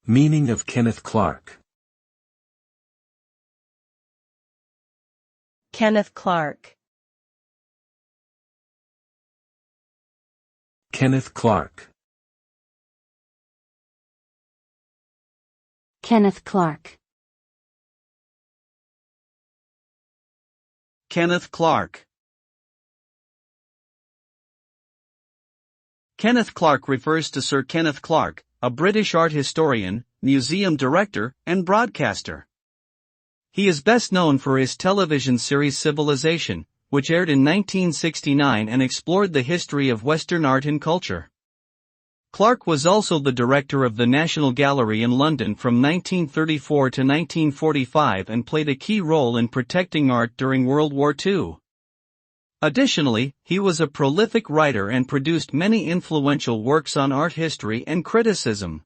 Meaning of Kenneth Clark. Kenneth Clark. Kenneth Clark. Kenneth Clark. Kenneth Clark. Kenneth Clark refers to Sir Kenneth Clark, a British art historian, museum director, and broadcaster. He is best known for his television series Civilization, which aired in 1969 and explored the history of Western art and culture. Clark was also the director of the National Gallery in London from 1934 to 1945 and played a key role in protecting art during World War II. Additionally, he was a prolific writer and produced many influential works on art history and criticism.